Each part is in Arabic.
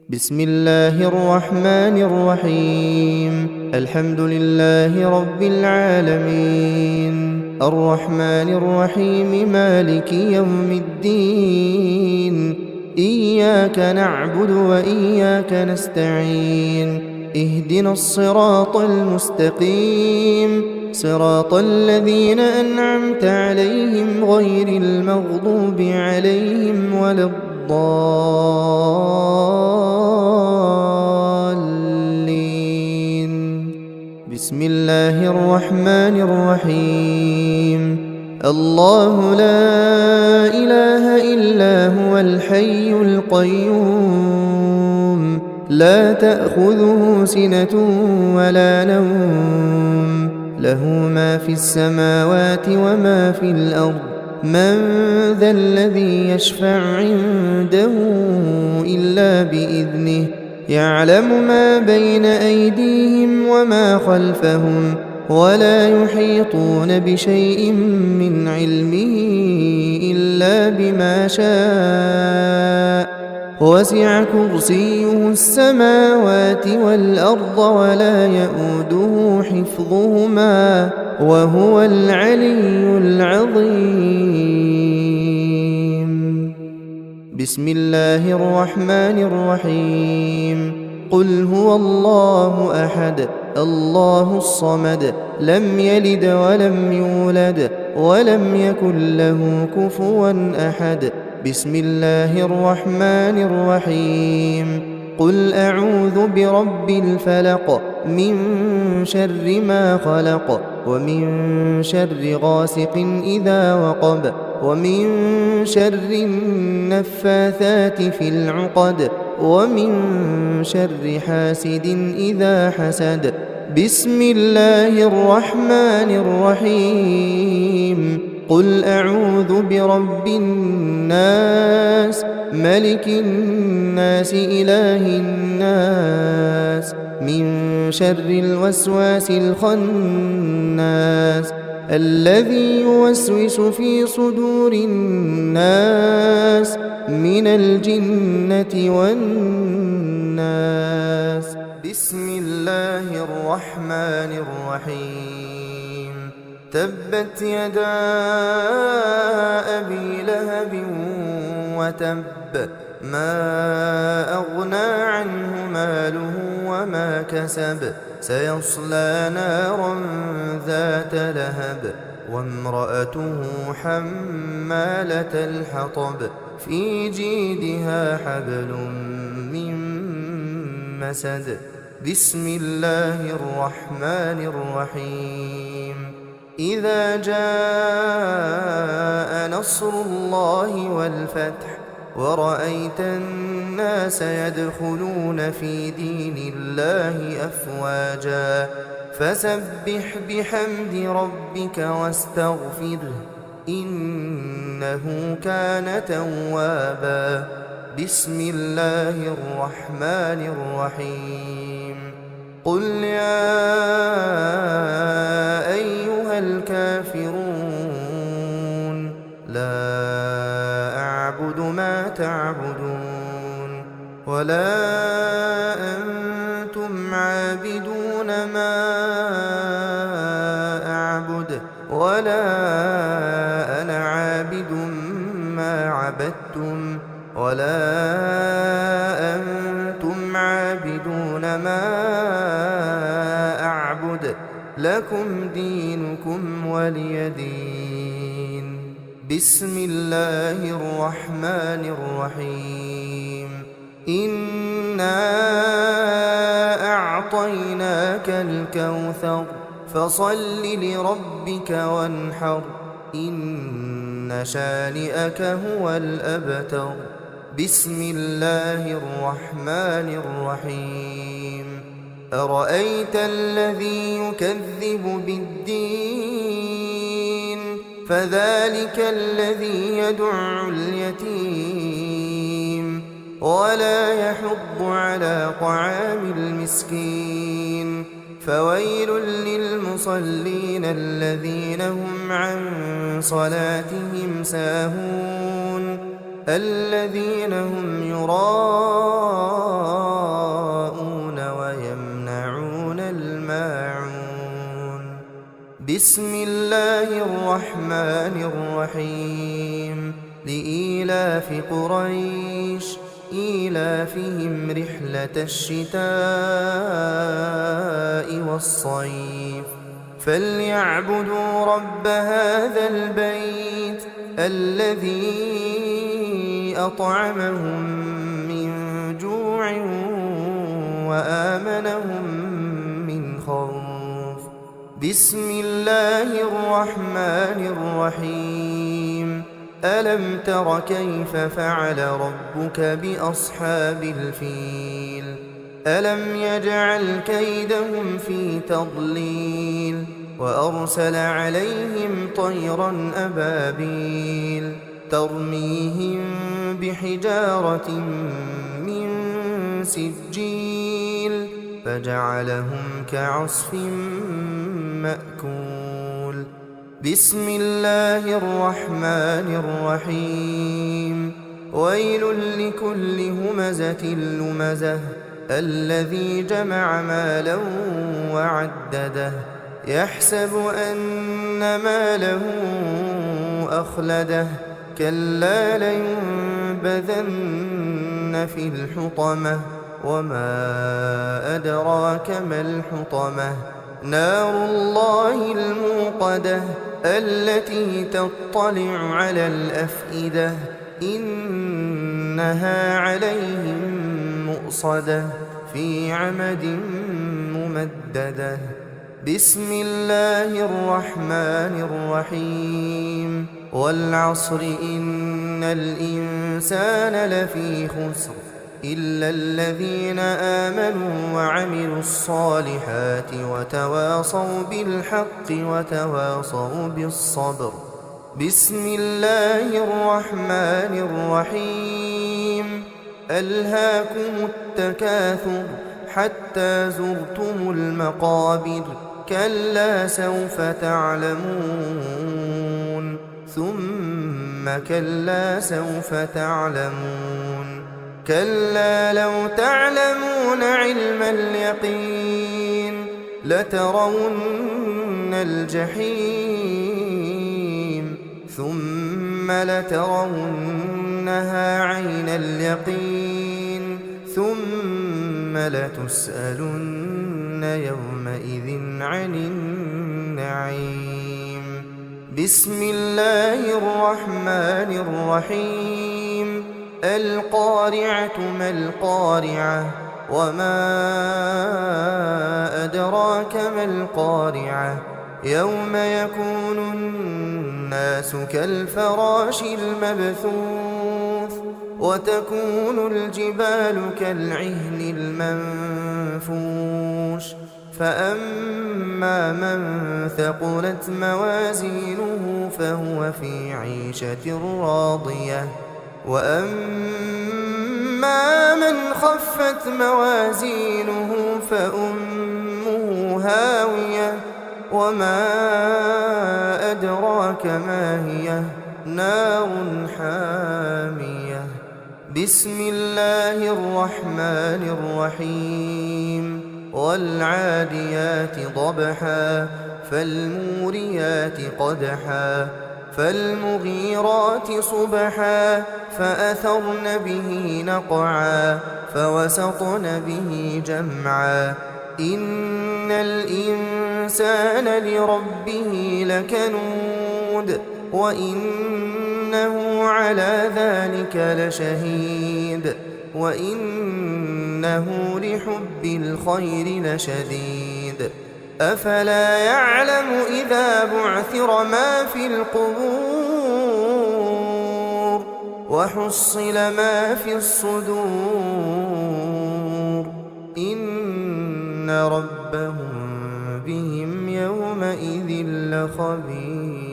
بسم الله الرحمن الرحيم. الحمد لله رب العالمين الرحمن الرحيم مالك يوم الدين. إياك نعبد وإياك نستعين. اهدنا الصراط المستقيم صراط الذين أنعمت عليهم غير المغضوب عليهم ولا الضالين. بسم الله الرحمن الرحيم. الله لا إله إلا هو الحي القيوم لا تأخذه سنة ولا نوم له ما في السماوات وما في الأرض من ذا الذي يشفع عنده إلا بإذنه يعلم ما بين أيديهم وما خلفهم ولا يحيطون بشيء من علمه إلا بما شاء وسع كرسيه السماوات والأرض ولا يئوده حفظهما وهو العلي العظيم. بسم الله الرحمن الرحيم. قل هو الله أحد الله الصمد لم يلد ولم يولد ولم يكن له كفوا أحد. بسم الله الرحمن الرحيم. قل أعوذ برب الفلق من شر ما خلق ومن شر غاسق إذا وقب ومن شر النفاثات في العقد ومن شر حاسد إذا حسد. بسم الله الرحمن الرحيم. قل أعوذ برب الناس ملك الناس إله الناس من شر الوسواس الخناس الذي يوسوس في صدور الناس من الجنة والناس. بسم الله الرحمن الرحيم. تبت يدا أبي لهب وتب ما أغنى عنه ماله وما كسب سيصلى نارا ذات لهب وامرأته حمالة الحطب في جيدها حبل من مسد. بسم الله الرحمن الرحيم. إذا جاء نصر الله والفتح ورأيت الناس يدخلون في دين الله أفواجا فسبح بحمد ربك واستغفره إنه كان توابا. بسم الله الرحمن الرحيم. قل يا أيها الكافرون لا أعبد ما تعبدون ولا أنتم عابدون ما أعبد ولا أنا عابد ما عبدتم ولا أنتم عابدون ما أعبد لكم دينكم ولي دين. بسم الله الرحمن الرحيم. إنا أعطيناك الكوثر فصل لربك وانحر إن شانئك هو الأبتر. بسم الله الرحمن الرحيم. أرأيت الذي يكذب بالدين فذلك الذي يدع اليتيم ولا يحض على طعام المسكين فويل للمصلين الذين هم عن صلاتهم ساهون الذين هم يراءون بسم الله الرحمن الرحيم لإيلاف قريش إيلافهم رحلة الشتاء والصيف فليعبدوا رب هذا البيت الذي أطعمهم من جوع وآمنهم من خوف بسم الله الرحمن الرحيم ألم تر كيف فعل ربك بأصحاب الفيل ألم يجعل كيدهم في تضليل وأرسل عليهم طيرا أبابيل ترميهم بحجارة من سجيل فجعلهم كعصف مأكول بسم الله الرحمن الرحيم ويل لكل همزة لمزة الذي جمع مالا وعدده يحسب أن ماله أخلده كلا لينبذن في الحطمة وما أدراك ما الحطمة نار الله الموقدة التي تطلع على الأفئدة إنها عليهم مؤصدة في عمد ممددة بسم الله الرحمن الرحيم والعصر إن الإنسان لفي خسر إلا الذين آمنوا وعملوا الصالحات وتواصوا بالحق وتواصوا بالصبر بسم الله الرحمن الرحيم ألهاكم التكاثر حتى زرتم المقابر كلا سوف تعلمون ثم كلا سوف تعلمون كلا لو تعلمون علم اليقين لترون الجحيم ثم لترونها عين اليقين ثم لتسألن يومئذ عن النعيم بسم الله الرحمن الرحيم القارعة ما القارعة وما أدراك ما القارعة يوم يكون الناس كالفراش المبثوث وتكون الجبال كالعهن المنفوش فأما من ثقلت موازينه فهو في عيشة راضية وأما من خفت موازينه فأمه هاوية وما أدراك ما هي نار حامية بسم الله الرحمن الرحيم والعاديات ضبحا فالموريات قدحا فالمغيرات صبحا فأثرن به نقعا فوسطن به جمعا إن الإنسان لربه لكنود وإنه على ذلك لشهيد وإنه لحب الخير لشديد أفلا يعلم إذا بعثر ما في القبور وحصل ما في الصدور إن ربهم بهم يومئذ لخبير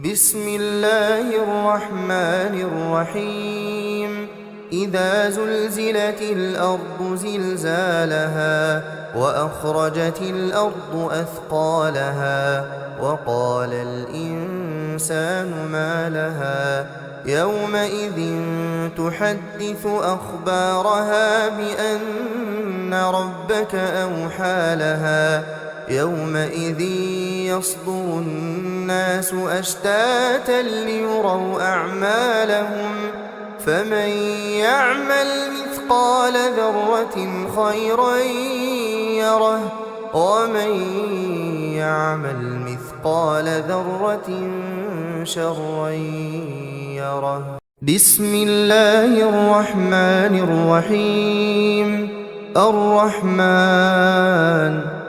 بسم الله الرحمن الرحيم إذا زلزلت الأرض زلزالها وأخرجت الأرض أثقالها وقال الإنسان ما لها يومئذ تحدث أخبارها بأن ربك أوحى لها يومئذ يصدر الناس أشتاتا ليروا أعمالهم فمن يعمل مثقال ذرة خيرا يره ومن يعمل مثقال ذرة شرا يره. بسم الله الرحمن الرحيم. الرحمن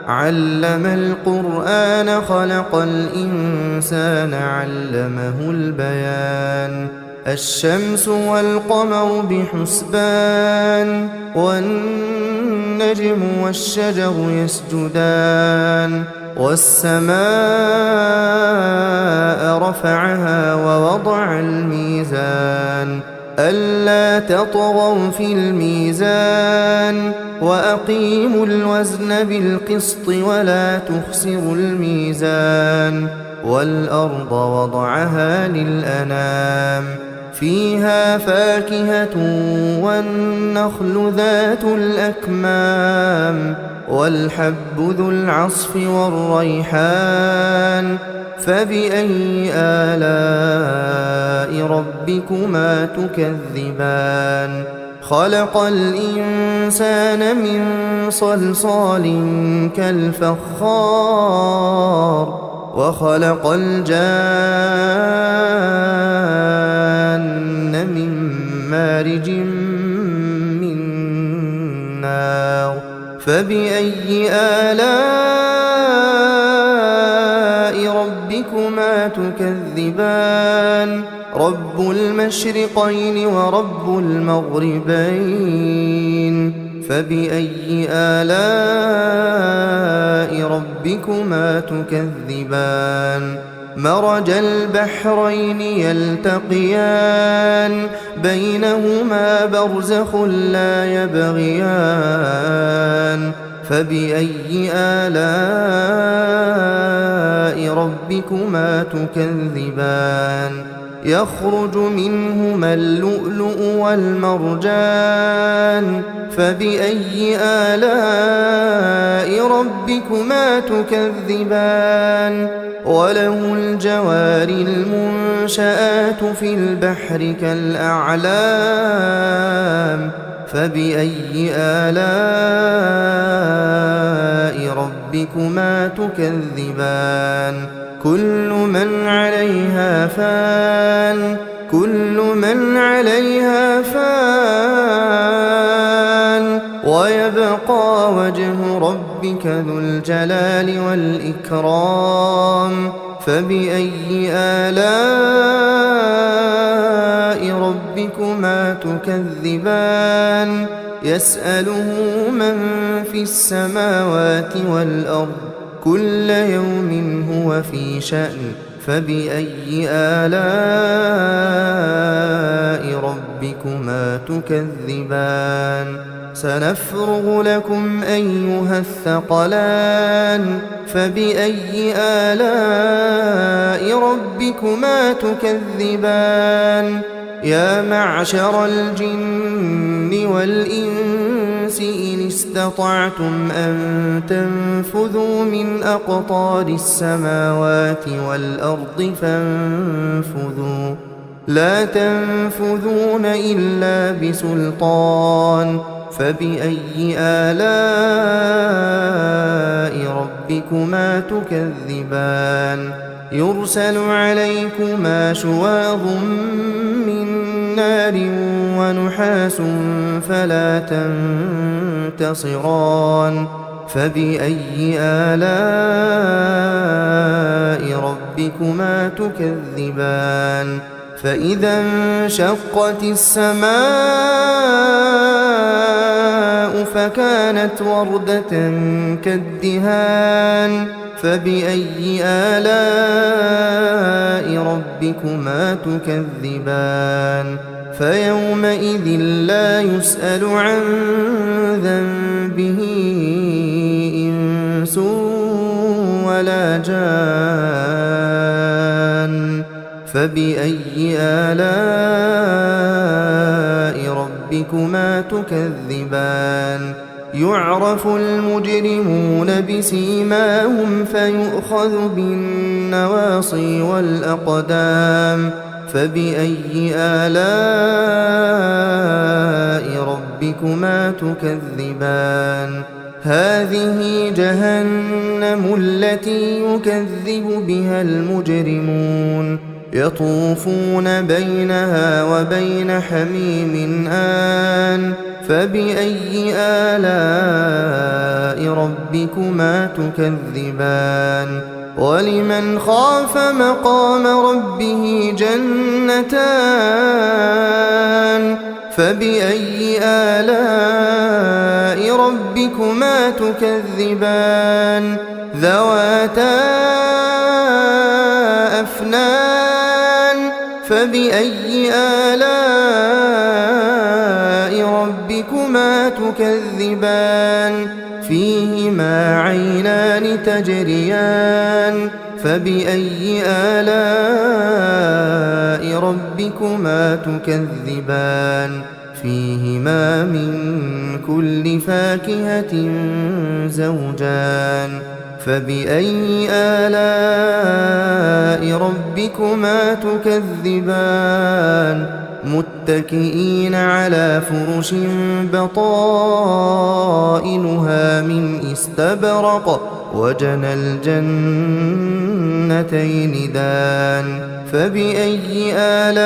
علم القرآن خلق الإنسان علمه البيان. الشمس والقمر بحسبان والنجم والشجر يسجدان والسماء رفعها ووضع الميزان ألا تطغوا في الميزان وأقيموا الوزن بالقسط ولا تخسروا الميزان. والأرض وضعها للأنام فيها فاكهة والنخل ذات الأكمام والحب ذو العصف والريحان فبأي آلاء ربكما تكذبان. خلق الإنسان من صلصال كالفخار وخلق الجان من مارج من نار فبأي آلاء ربكما تكذبان. رب المشرقين ورب المغربين فبأي آلاء ربكما تكذبان. مرج البحرين يلتقيان بينهما برزخ لا يبغيان فبأي آلاء ربكما تكذبان. يخرج منهما اللؤلؤ والمرجان فبأي آلاء ربكما تكذبان. وله الجوار المنشآت في البحر كالأعلام فبأي آلاء ربكما تكذبان. كل من عليها فان كل من عليها فان ويبقى وجه ربك ذو الجلال والإكرام فبأي آلاء ربكما تكذبان. يسأله من في السماوات والأرض كل يوم هو في شأن فبأي آلاء ربكما تكذبان. سنفرغ لكم أيها الثقلان فبأي آلاء ربكما تكذبان. يا معشر الجن والإنس إن استطعتم أن تنفذوا من أقطار السماوات والأرض فانفذوا لا تنفذون إلا بسلطان فبأي آلاء ربكما تكذبان. يرسل عليكما شواظ من نار ونحاس فلا تنتصران فبأي آلاء ربكما تكذبان. فإذا انشقت السماء فكانت وردة كالدهان فبأي آلاء ربكما تكذبان. فيومئذ لا يسأل عن ذنبه إنس ولا جان فبأي آلاء ربكما تكذبان. يعرف المجرمون بسيماهم فيؤخذ بالنواصي والأقدام فبأي آلاء ربكما تكذبان هذه جهنم التي يكذب بها المجرمون يطوفون بينها وبين حميم آن فبأي آلاء ربكما تكذبان ولمن خاف مقام ربه جنتان فبأي آلاء ربكما تكذبان ذواتا أفنان فبأي آلاء ربكما تكذبان فيهما عينان تجريان فبأي آلاء ربكما تكذبان فيهما من كل فاكهة زوجان فبأي آلاء ربكما تكذبان متكئين على فرش بطائنها من استبرق وجنى الجنتين دان فبأي آلاء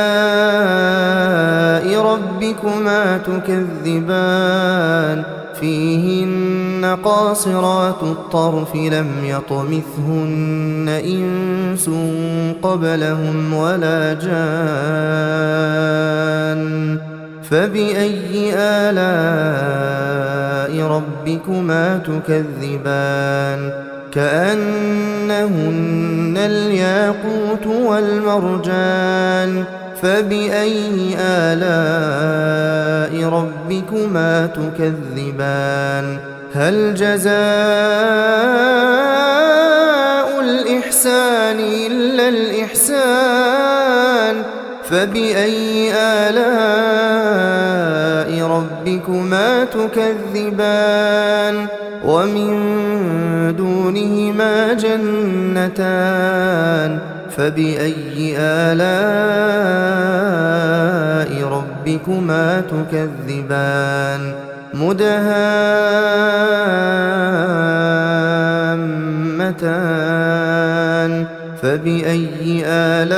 ربكما تكذبان فيهن قاصرات الطرف لم يطمثهن إنس قبلهم ولا جان فبأي آلاء ربكما تكذبان كأنهن الياقوت والمرجان فبأي آلاء ربكما تكذبان هل جزاء الإحسان إلا الإحسان فبأي آلاء ربكما تكذبان ومن دونهما جنتان فبأي آلاء ربكما تكذبان مدهامتان فبأي آلاء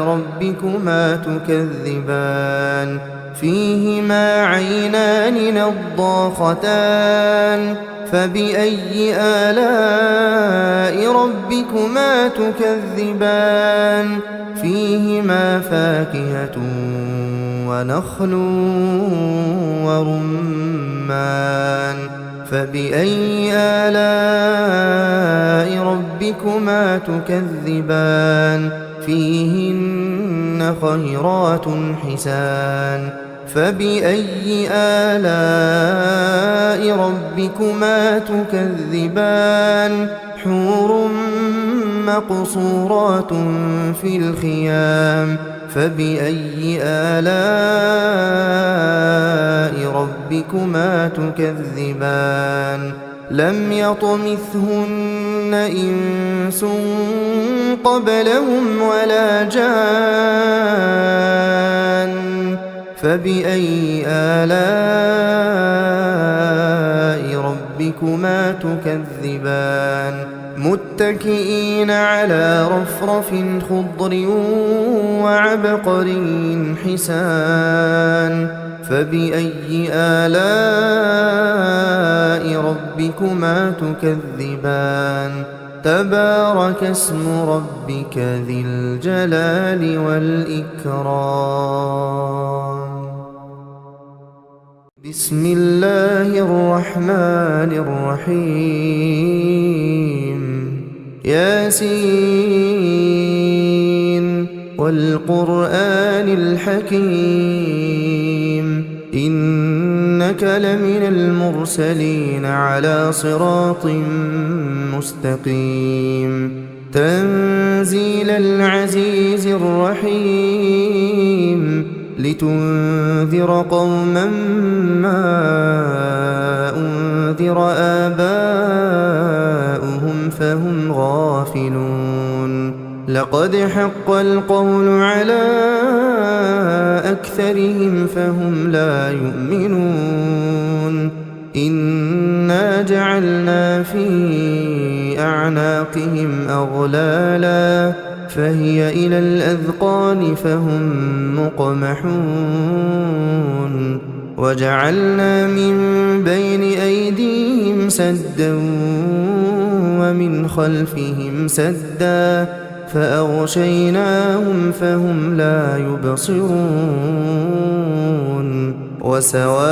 ربكما تكذبان فيهما عينان نضاختان فبأي آلاء ربكما تكذبان فيهما فاكهة ونخل ورمان فبأي آلاء ربكما تكذبان فيهن خيرات حسان فبأي آلاء ربكما تكذبان حور مقصورات في الخيام فبأي آلاء ربكما تكذبان لم يطمثهن إنس قبلهم ولا جان فبأي آلاء ربكما تكذبان متكئين على رفرف خضر وعبقري حسان فبأي آلاء ربكما تكذبان تبارك اسم ربك ذي الجلال والإكرام بسم الله الرحمن الرحيم ياسين والقرآن الحكيم إنك لمن المرسلين على صراط مستقيم تنزيل العزيز الرحيم لتنذر قوما ما أنذر آباؤهم فهم غافلون لقد حق القول على أكثرهم فهم لا يؤمنون إنا جعلنا في أعناقهم أغلالا فهي إلى الأذقان فهم مقمحون وجعلنا من بين أيديهم سدا ومن خلفهم سدا فأغشيناهم فهم لا يبصرون وسواء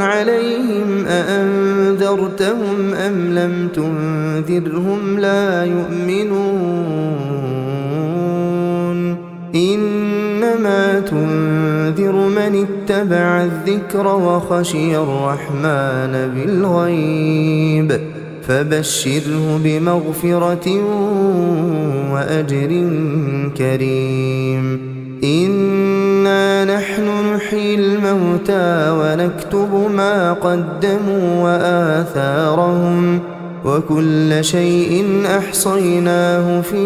عليهم أأنذرتهم أم لم تنذرهم لا يؤمنون إنما تنذر من اتبع الذكر وخشي الرحمن بالغيب فبشره بمغفرة وأجر كريم إنا نحن نحيي الموتى ونكتب ما قدموا وآثارهم وكل شيء أحصيناه في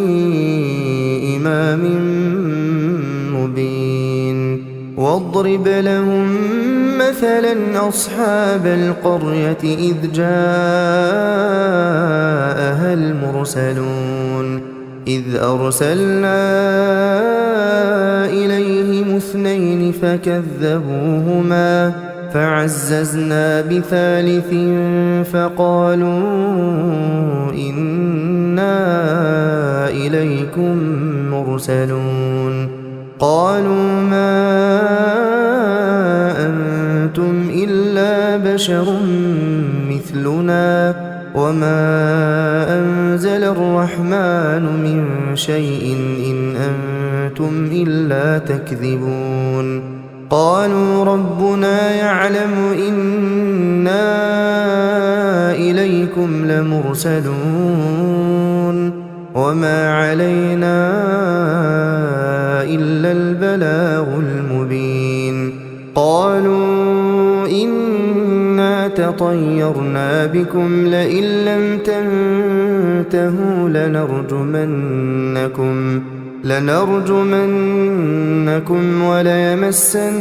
إمام مبين واضرب لهم مثلا أصحاب القرية إذ جاءها المرسلون إذ أرسلنا إليهم اثنين فكذبوهما فعززنا بثالث فقالوا إنا إليكم مرسلون قالوا ما أنتم إلا بشر مثلنا وما أنزل الرحمن من شيء إن أنتم إلا تكذبون قالوا ربنا يعلم إنا إليكم لمرسلون وما علينا إلا البلاغ المبين قالوا إنا تطيرنا بكم لئن لم تنتهوا لنرجمنكم وليمسنكم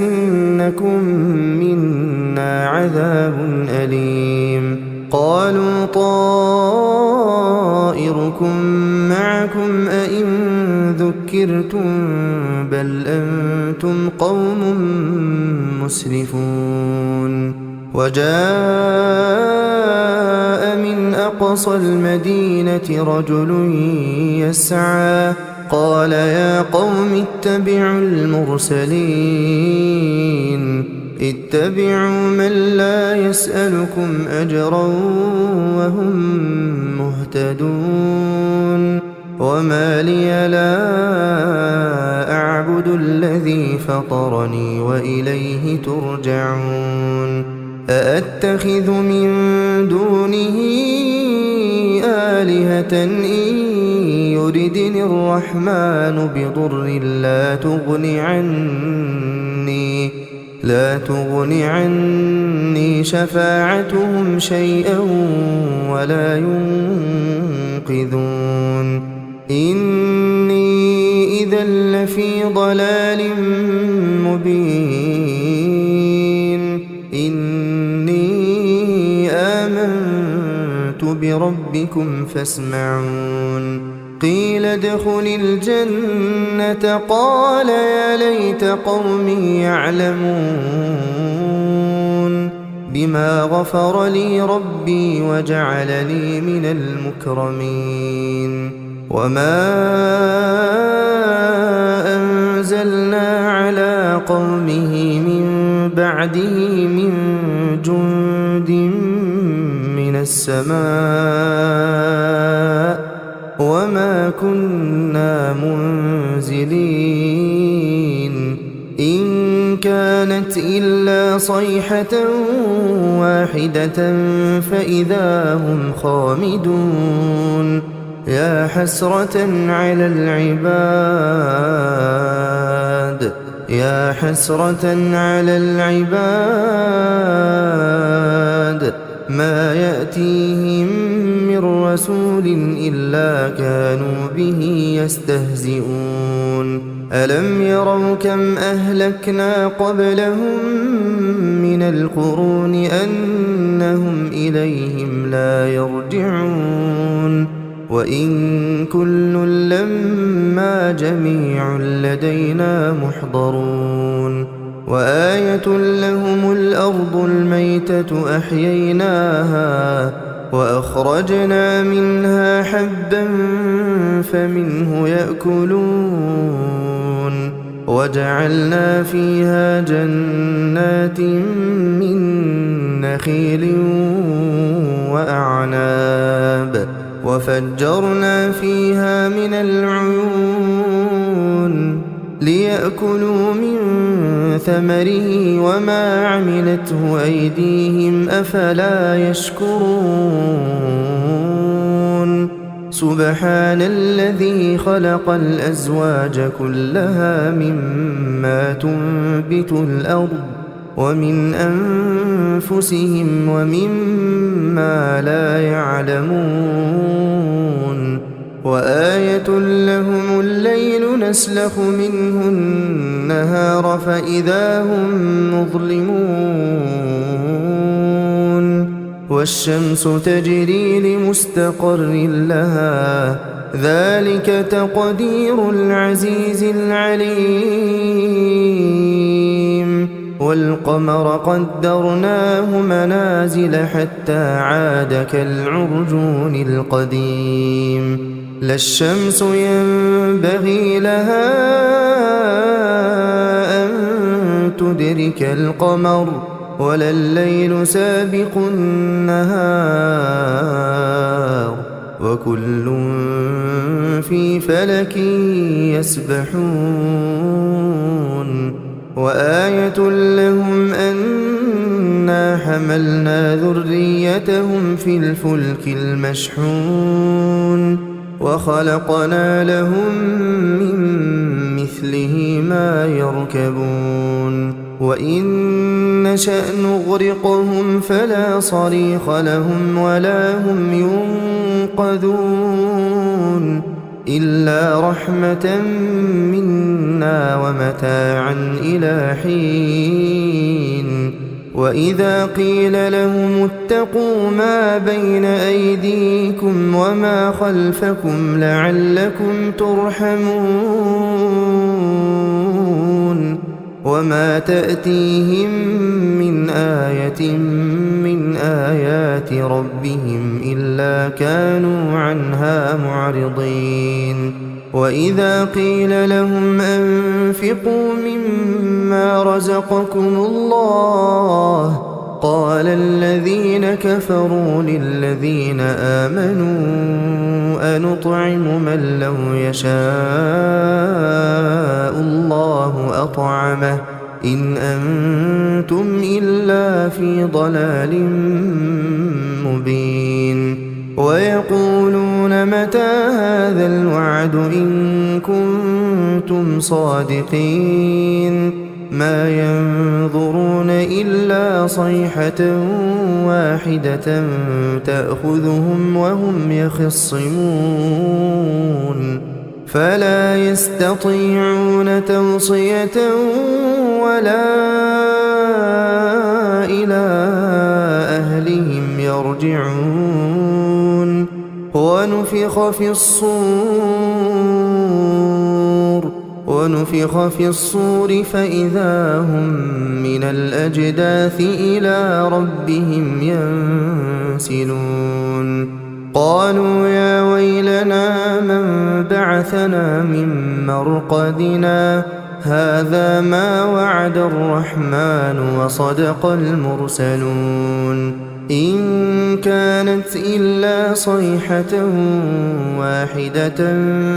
منا عذاب أليم قالوا طائركم معكم أئن ذكرتم بل أنتم قوم مسرفون وجاء من أقصى المدينة رجل يسعى قال يا قوم اتبعوا المرسلين اتبعوا من لا يسألكم أجرا وهم مهتدون وما لي لا أعبد الذي فطرني وإليه ترجعون أأتخذ من دونه آلهة إن يردني الرحمن بضر لا تغن عني شفاعتهم شيئا ولا ينقذون إني إذا لفي ضلال مبين إني آمنت بربكم فاسمعون قيل ادخل الجنة قال يا ليت قومي يعلمون بما غفر لي ربي وجعلني من المكرمين وما أنزلنا على قومه من بعده من جند من السماء وما كنا منزلين إن كانت إلا صيحة واحدة فإذا هم خامدون يا حسرة على العباد يا حسرة على العباد ما يأتيهم من رسول إلا كانوا به يستهزئون ألم يروا كم أهلكنا قبلهم من القرون أنهم إليهم لا يرجعون وإن كل لما جميع لدينا محضرون وآية لهم الأرض الميتة أحييناها وأخرجنا منها حبا فمنه يأكلون وجعلنا فيها جنات من نخيل وأعناب وفجرنا فيها من العيون ليأكلوا من ثمره وما عملته أيديهم أفلا يشكرون سبحان الذي خلق الأزواج كلها مما تنبت الأرض ومن أنفسهم ومما لا يعلمون وآية لهم الليل نسلخ منه النهار فإذا هم مظلمون والشمس تجري لمستقر لها ذلك تقدير العزيز العليم والقمر قدرناه منازل حتى عاد كالعرجون القديم لا الشمس ينبغي لها أن تدرك القمر ولا الليل سابق النهار وكل في فلك يسبحون وآية لهم أنا حملنا ذريتهم في الفلك المشحون وخلقنا لهم من مثله ما يركبون وإن نشأ نغرقهم فلا صريخ لهم ولا هم ينقذون إلا رحمة منا ومتاعا إلى حين وإذا قيل لهم اتقوا ما بين أيديكم وما خلفكم لعلكم ترحمون وما تأتيهم من آية من آيات ربهم إلا كانوا عنها معرضين وإذا قيل لهم أنفقوا مما رزقكم الله قال الذين كفروا للذين آمنوا أنطعم من لو يشاء الله أطعمه إن أنتم إلا في ضلال مبين ويقولون متى هذا الوعد إن كنتم صادقين ما ينظرون إلا صيحة واحدة تأخذهم وهم يخصمون فلا يستطيعون توصية ولا إلى أهلهم يرجعون ونفخ في الصور فإذا هم من الأجداث إلى ربهم ينسلون قالوا يا ويلنا من بعثنا من مرقدنا هذا ما وعد الرحمن وصدق المرسلون إن كانت إلا صيحة واحدة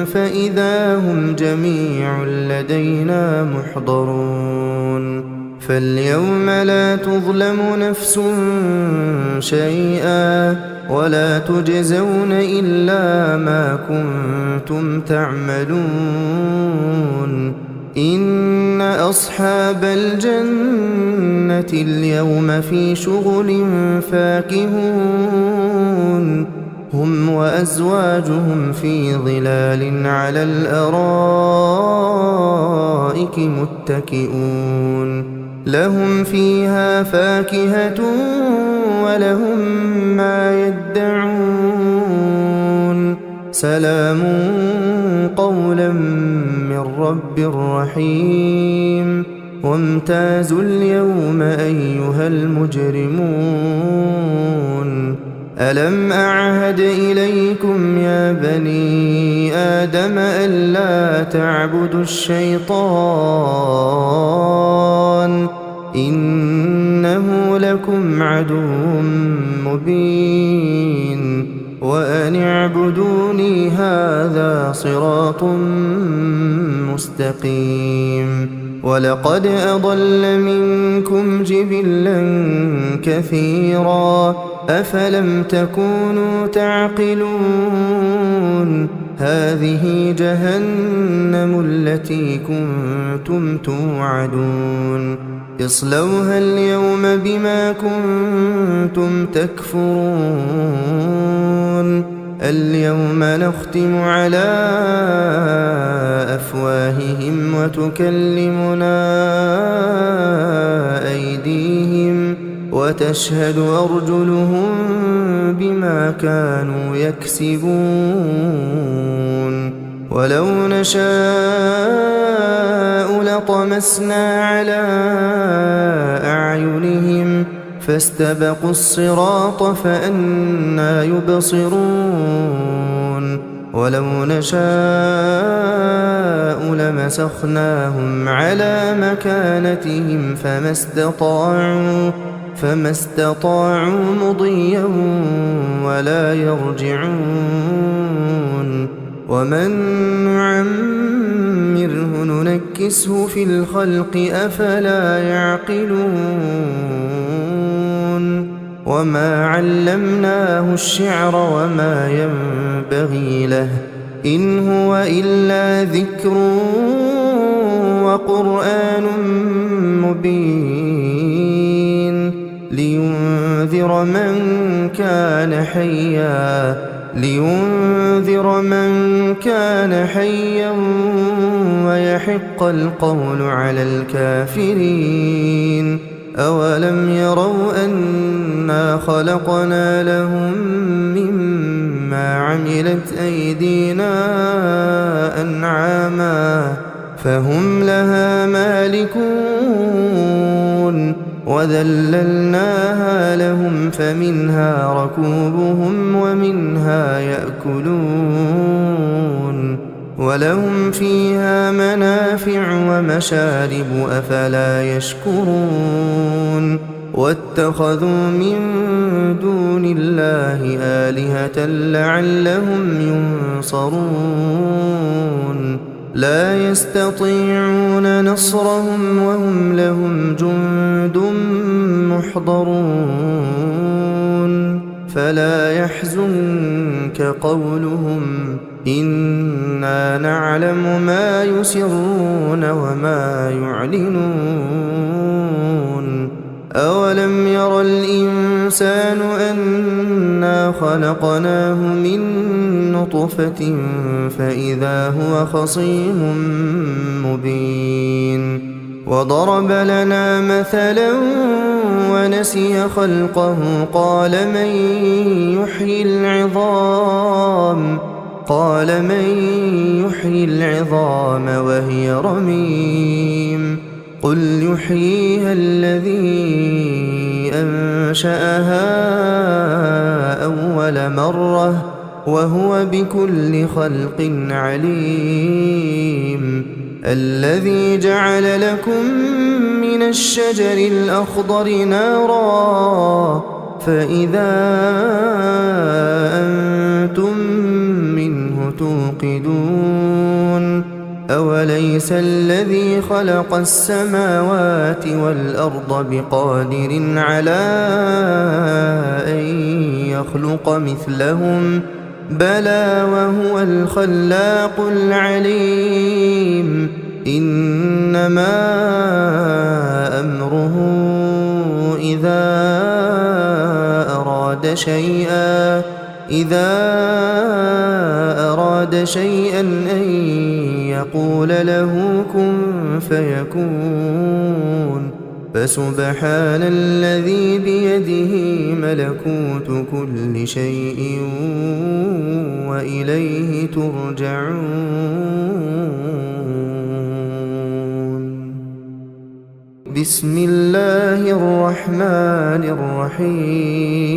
فإذا هم جميع لدينا محضرون فاليوم لا تظلم نفس شيئا ولا تجزون إلا ما كنتم تعملون إن أصحاب الجنة اليوم في شغل فاكهون هم وأزواجهم في ظلال على الأرائك متكئون لهم فيها فاكهة ولهم ما يدعون سلام قولا من رب رحيم وامتازوا اليوم أيها المجرمون ألم أعهد إليكم يا بني آدم ألا تعبدوا الشيطان إنه لكم عدو مبين وأن اعبدوني هذا صراط مستقيم ولقد أضل منكم جبلا كثيرا أفلم تكونوا تعقلون هذه جهنم التي كنتم توعدون اصلوها اليوم بما كنتم تكفرون اليوم نختم على أفواههم وتكلمنا أيديهم وتشهد أرجلهم بما كانوا يكسبون ولو نشاء لطمسنا على أعينهم فاستبقوا الصراط فأنى يبصرون ولو نشاء لمسخناهم على مكانتهم فما استطاعوا مضيا ولا يرجعون ومن نعمره ننكسه في الخلق أفلا يعقلون وما علمناه الشعر وما ينبغي له إن هو إلا ذكر وقرآن مبين لينذر من كان حيا ويحق القول على الكافرين أولم يروا أنا خلقنا لهم مما عملت أيدينا أنعاما فهم لها مالكون وذللناها لهم فمنها ركوبهم ومنها يأكلون ولهم فيها منافع ومشارب أفلا يشكرون واتخذوا من دون الله آلهة لعلهم ينصرون لا يستطيعون نصرهم وهم لهم جند محضرون فلا يحزنك قولهم إنا نعلم ما يسرون وما يعلنون أولم ير الإنسان أنا خلقناه من نطفة فإذا هو خصيم مبين وضرب لنا مثلا ونسي خلقه قال من يحيي العظام وهي رميم قل يحييها الذي أنشأها أول مرة وهو بكل خلق عليم الذي جعل لكم من الشجر الأخضر نارا فإذا أنتم منه توقدون أوليس الذي خلق السماوات والأرض بقادر على أن يخلق مثلهم بلى وهو الخلاق العليم إنما أمره إذا أراد شيئا أن يقول له كن فيكون فسبحان الذي بيده ملكوت كل شيء وإليه ترجعون بسم الله الرحمن الرحيم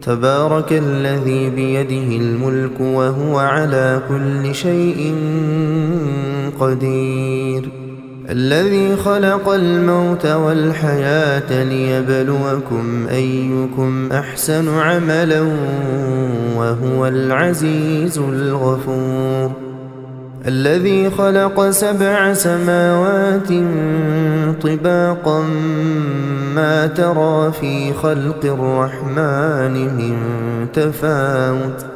تبارك الذي بيده الملك وهو على كل شيء قدير الذي خلق الموت والحياة ليبلوكم أيكم أحسن عملا وهو العزيز الغفور الذي خلق 7 سماوات طباقا ما ترى في خلق الرحمن من تفاوت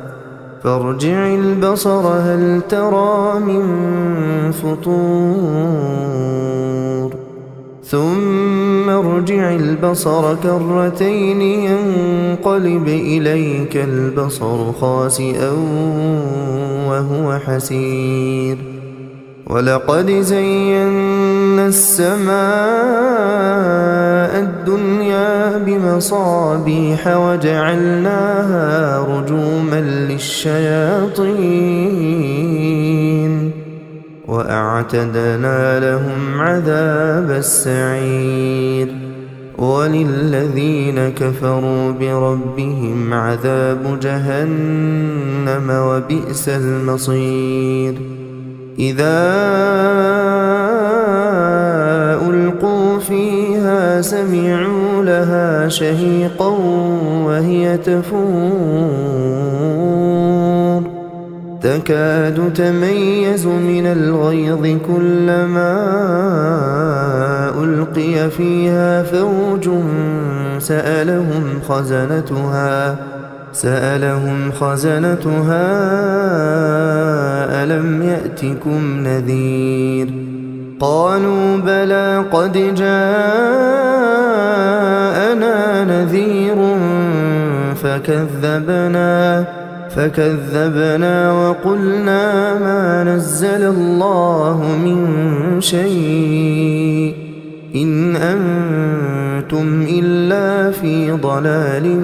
فارجع البصر هل ترى من فطور ثم ارجع البصر كرتين ينقلب إليك البصر خاسئا وهو حسير ولقد زينا السماء الدنيا بمصابيح وجعلناها رجوما للشياطين وأعتدنا لهم عذاب السعير وللذين كفروا بربهم عذاب جهنم وبئس المصير إذا ألقوا فيها سمعوا لها شهيقا وهي تفور تكاد تميز من الغيظ كلما ألقي فيها فوج سألهم خزنتها ألم يأتكم نذير قالوا بلى قد جاءنا نذير فكذبنا وقلنا ما نزل الله من شيء إن أنتم إلا في ضلال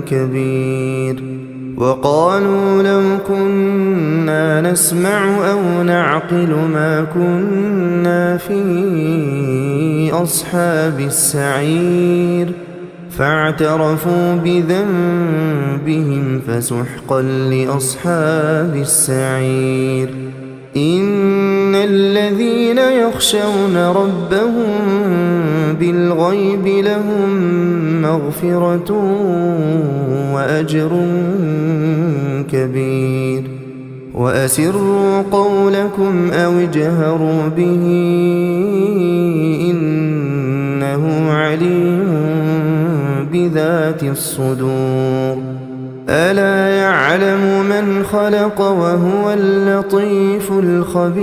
كبير وقالوا لو كنا نسمع أو نعقل ما كنا في أصحاب السعير فاعترفوا بذنبهم فسحقا لأصحاب السعير إن الذين يخشون ربهم بالغيب لهم مغفرة وأجر كبير وأسروا قولكم أو اجهروا به إنه عليم بذات الصدور ألا يعلم من خلق وهو اللطيف الخبير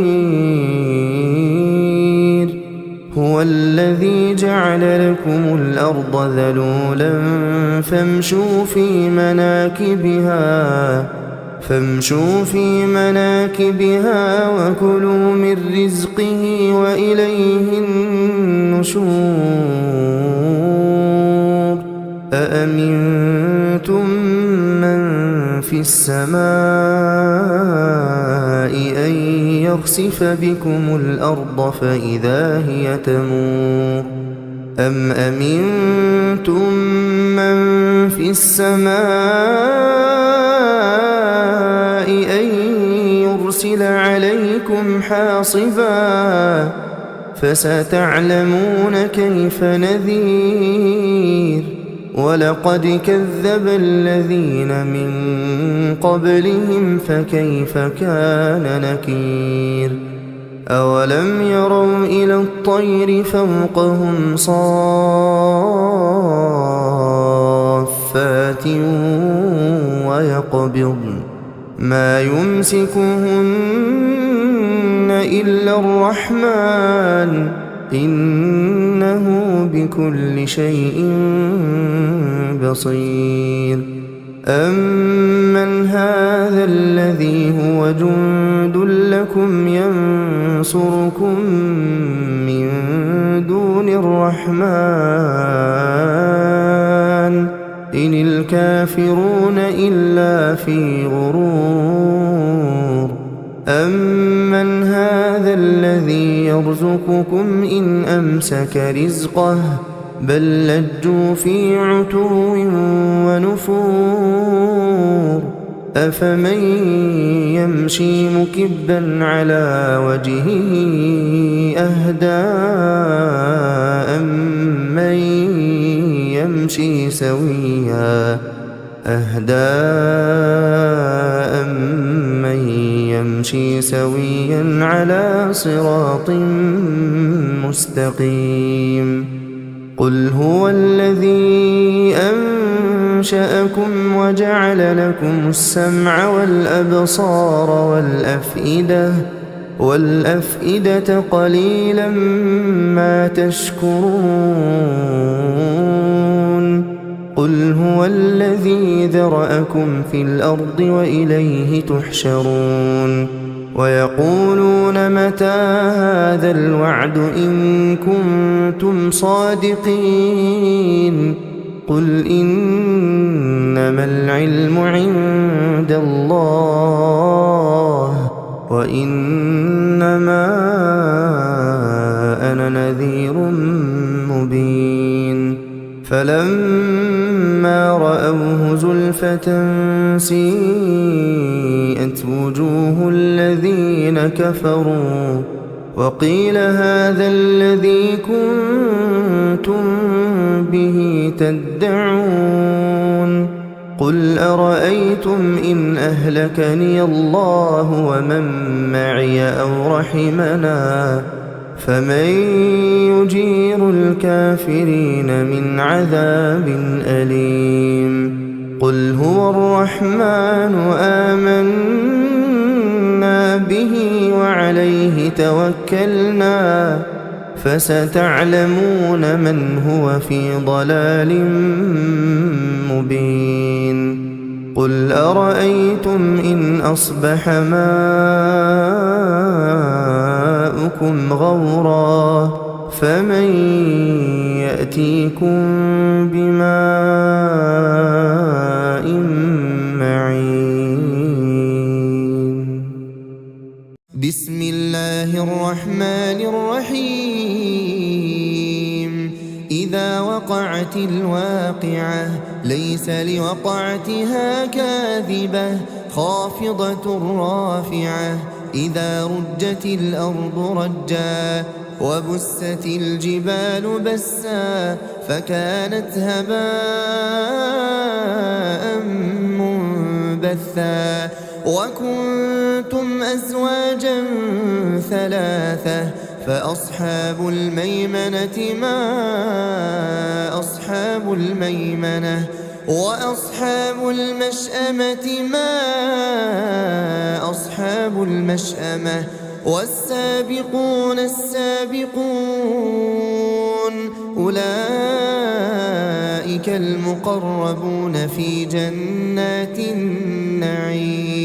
هو الذي جعل لكم الأرض ذلولا فامشوا في مناكبها وكلوا من رزقه وإليه النشور أأمنتم من في السماء أن يخسف بكم الأرض فإذا هي تمور أم أمنتم من في السماء أن يرسل عليكم حاصبا فستعلمون كيف نذير ولقد كذب الذين من قبلهم فكيف كان نكير أولم يروا إلى الطير فوقهم صافات ويقبضن ما يمسكهن إلا الرحمن إنه بكل شيء بصير أمن هذا الذي هو جند لكم ينصركم من دون الرحمن إن الكافرون إلا في غرور أمن هذا الذي يرزقكم إن أمسك رزقه بل لجوا في عتو ونفور أفمن يمشي مكبا على وجهه أهدى أمن يمشي سويا على صراط مستقيم قل هو الذي أنشأكم وجعل لكم السمع والأبصار والأفئدة قليلا ما تشكرون قل هو الذي ذرأكم في الأرض وإليه تحشرون ويقولون متى هذا الوعد إن كنتم صادقين قل إنما العلم عند الله وإنما أنا نذير مبين فلما رأوه زلفة سيئت وجوه الذين كفروا وقيل هذا الذي كنتم به تدعون قل أرأيتم إن أهلكني الله ومن معي أو رحمنا فمن يجير الكافرين من عذاب أليم قل هو الرحمن آمنا به وعليه توكلنا فستعلمون من هو في ضلال مبين قل أرأيتم إن أصبح ماؤكم غورا فمن يأتيكم بماء معين بسم الله الرحمن الرحيم إذا وقعت الواقعة ليس لوقعتها كاذبة خافضة رافعة إذا رجت الأرض رجا وبست الجبال بسا فكانت هباء منبثا وكنتم أزواجا ثلاثة فأصحاب الميمنة ما أصحاب الميمنة وأصحاب المشأمة ما أصحاب المشأمة والسابقون السابقون أولئك المقربون في جنات النعيم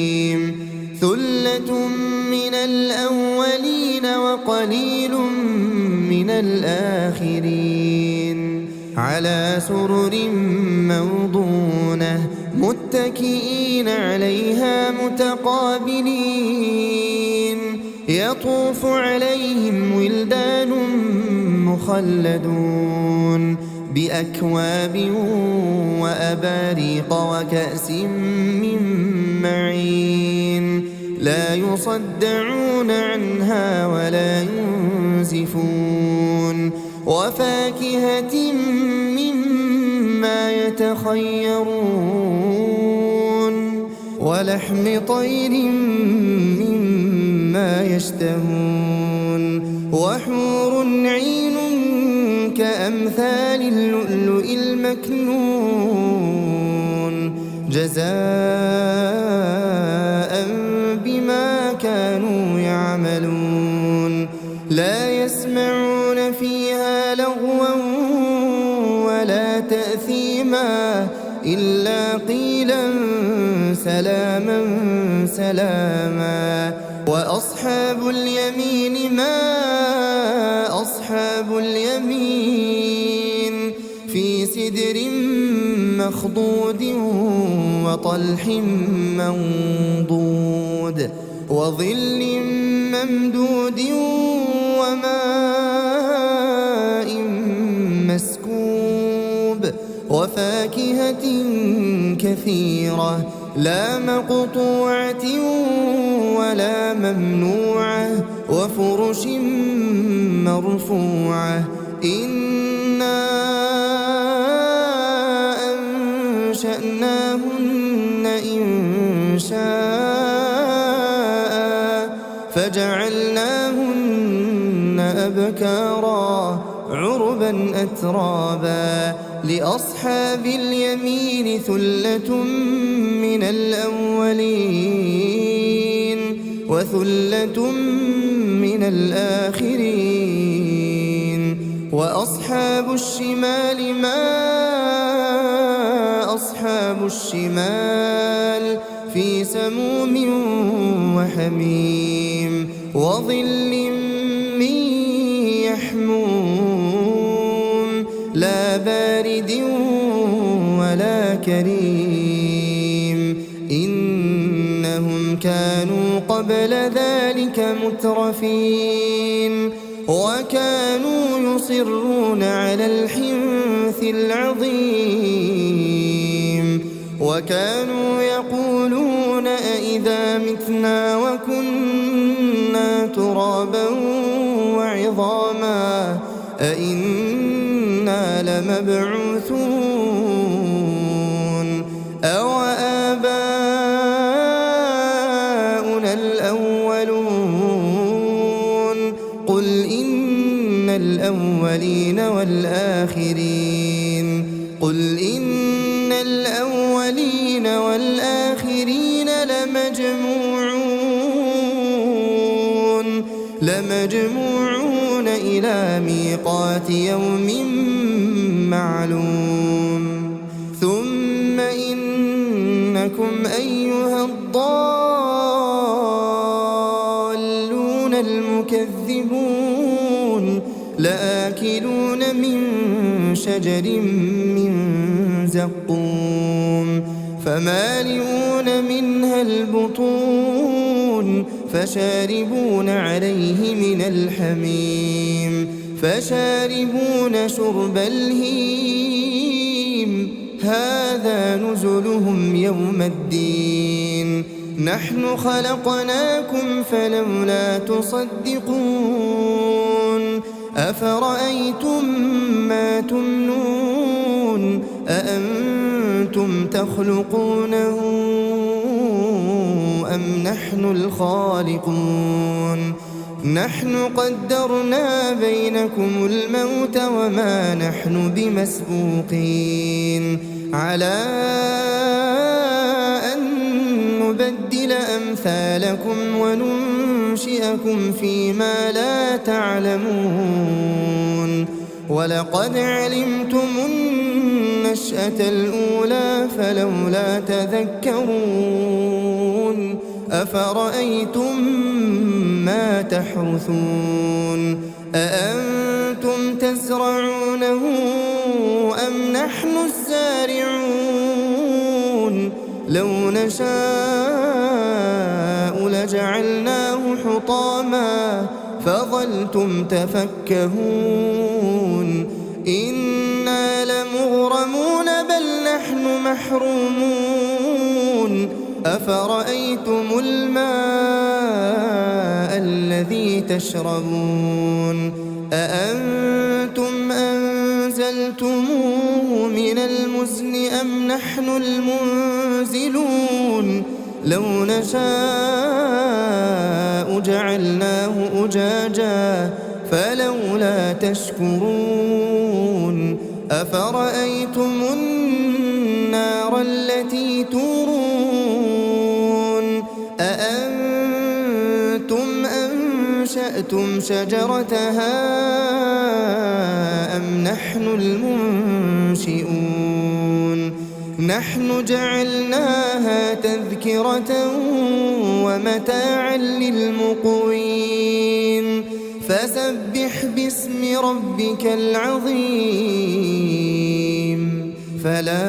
ثلة من الأولين وقليل من الآخرين على سرر موضونة متكئين عليها متقابلين يطوف عليهم ولدان مخلدون بأكواب وأباريق وكأس من معين لا يصدعون عنها ولا ينزفون وفاكهة مما مما يتخيرون ولحم طير مما يشتهون وحور عين كأمثال اللؤلؤ المكنون جزاء بما كانوا يعملون لا يسمعون فيها لغوا ولا تأثيما إلا قيلا سلاما سلاما وأصحاب اليمين ما أصحاب اليمين في سدر مخضود وطلح منضود وظل ممدود وماء مسكوب وفاكهة كثيرة لا مقطوعة ولا ممنوعة وفرش مرفوعة إنا أنشأناهن إنشاء فجعلناهن أبكارا عربا أترابا لأصحاب اليمين ثلة من الأولين وثلة من الآخرين وأصحاب الشمال ما أصحاب الشمال في سموم وحميم وظل من يحموم لا بارد ولا كريم إنهم كانوا قبل ذلك مترفين وكانوا يصرون على الحنث العظيم وكانوا يقولون أئذا متنا وكنا ترابا وعظاما أئنا لمبعوثون أو آباؤنا الأولون قل إن الأولين والآخرين قل إن الأولين والآخرين لمجموعون إلى ميقات يوم معلوم ثم إنكم أيها الضالون المكذبون لآكلون من شجر من زقوم فمالئون منها البطون فشاربون عليه من الحميم فشاربون شرب الهيم هذا نزلهم يوم الدين نحن خلقناكم فلولا تصدقون أفرأيتم ما تمنون أأنتم تخلقونه أم نحن الخالقون نحن قدرنا بينكم الموت وما نحن بمسبوقين على أن نبدل أمثالكم وننشئكم فيما لا تعلمون ولقد علمتم النشأة الأولى فلولا تذكرون أفرأيتم ما تحرثون أأنتم تزرعونه أم نحن الزارعون لو نشاء لجعلناه حطاما فظلتم تفكهون إنا لمغرمون بل نحن محرومون أفرأيتم الماء الذي تشربون أأنتم أنزلتموه من المزن نحن المنزلون لو نشاء جعلناه أجاجا فلولا تشكرون أفرأيتم النار التي تورون أأنتم أنشأتم شجرتها أم نحن المنشئون نحن جعلناها تذكرة ومتاعا للمقوين فسبح باسم ربك العظيم فلا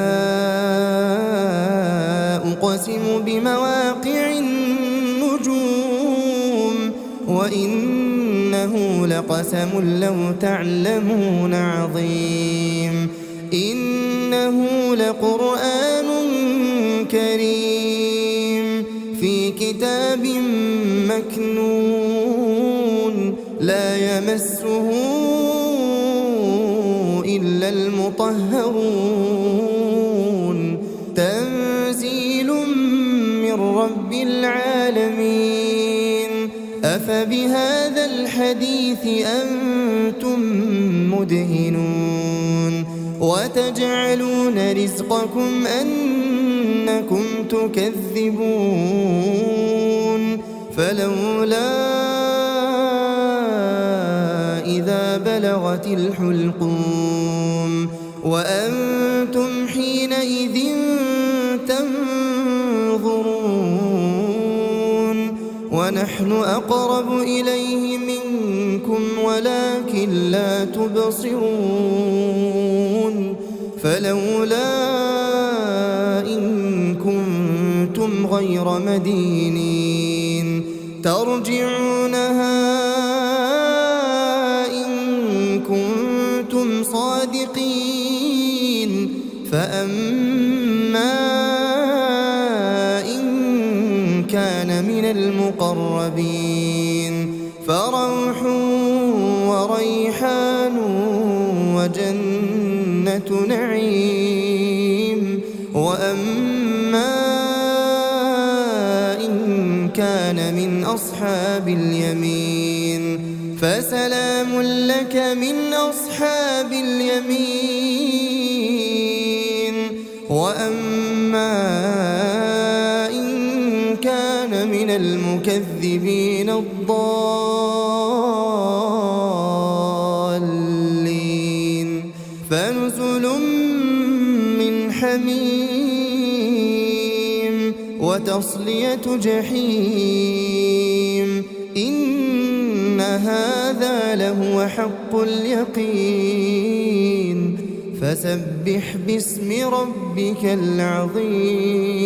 أقسم بمواقع النجوم وإنه لقسم لو تعلمون عظيم إنه لقرآن كريم في كتاب مكنون لا يمسه إلا المطهرون تنزيل من رب العالمين أفبهذا الحديث أنتم مدهنون وتجعلون رزقكم أنكم تكذبون فلولا إذا بلغت الحلقوم وأنتم حينئذ تنظرون ونحن أقرب إليه منكم ولكن لا تبصرون فلولا إن كنتم غير مدينين ترجعونها إن كنتم صادقين فأما إن كان من المقربين فروح وريحان وجنة نعيم وأما إن كان من أصحاب اليمين فسلام لك من أصحاب اليمين وأما إن كان من المكذبين الضالين فنزل من حميم وتصلية جحيم إن هذا لهو حق اليقين فسبح باسم ربك العظيم